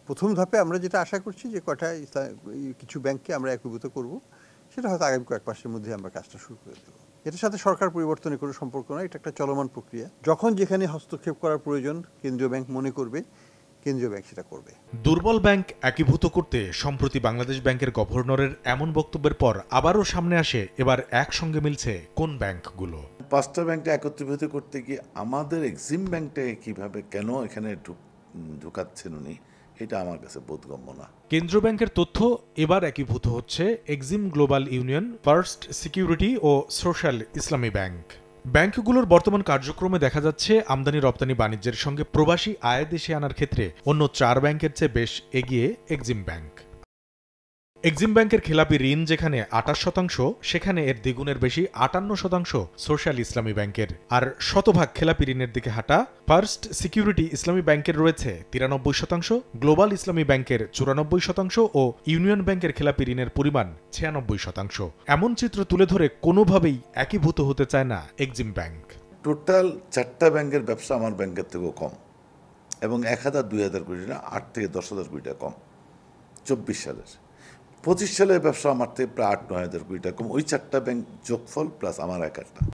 প্রথম ধাপে আমরা যেটা আশা করছি যে কটা কিছু ব্যাংককে আমরা একীভূত করব, সেটা হয়তো আগামী কয়েক মাসের মধ্যে আমরা কাজটা শুরু করে দেব। এটার সাথে সরকার পরিবর্তনের কোনো সম্পর্ক নয়, এটা একটা চলমান প্রক্রিয়া। যখন যেখানে হস্তক্ষেপ করার প্রয়োজন কেন্দ্রীয় ব্যাংক মনে করবে, কেন্দ্রীয় ব্যাংক সেটা করবে। দুর্বল ব্যাংক একীভূত করতে সম্প্রতি বাংলাদেশ ব্যাংকের গভর্নরের এমন বক্তব্যের পর আবারও সামনে আসে এবার একসঙ্গে মিলছে কোন ব্যাংকগুলো। 5টা ব্যাংকটা একত্রীভূত করতে গিয়ে আমাদের এক্সিম ব্যাংকটাকে কিভাবে কেন এখানে ঢুকাচ্ছেন উনি, এটা আমার কাছে বোধগম্য না। কেন্দ্রীয় ব্যাংকের তথ্য, এবার একীভূত হচ্ছে Exim Global Union, First Security ও সোশ্যাল ইসলামী ব্যাংক। ব্যাংকগুলোর বর্তমান কার্যক্রমে দেখা যাচ্ছে আমদানি রপ্তানি বাণিজ্যের সঙ্গে প্রবাসী আয় দেশে আনার ক্ষেত্রে অন্য 4 ব্যাংকের চেয়ে বেশ এগিয়ে এক্সিম ব্যাংক। এক্সিম ব্যাংকের খেলাপি ঋণ যেখানে 28%, সেখানে এর দ্বিগুণের বেশি 58% সোশ্যাল ইসলামী ব্যাংকের। আর শতভাগ খেলাপি ঋণের দিকে হাঁটা ফার্স্ট সিকিউরিটি ইসলামী ব্যাংকের রয়েছে 93%, গ্লোবাল ইসলামী ব্যাংকের 94% ও ইউনিয়ন ব্যাংকের খেলাপি ঋণের পরিমাণ 96%। এমন চিত্র তুলে ধরে কোনোভাবেই একীভূত হতে চায় না এক্সিম ব্যাংক। টোটাল 4টা ব্যাংকের ব্যবসা আমার ব্যাংকের থেকেও কম, এবং 1000-2000 কোটি টাকা, 8 থেকে 10,000 কোটি টাকা কম 24 সালের। 25 সালের ব্যবসা আমার থেকে প্রায় 8-9 হাজার কোটি টাকা কম। ওই 4টা ব্যাংক যোগফল প্লাস আমার একারটা।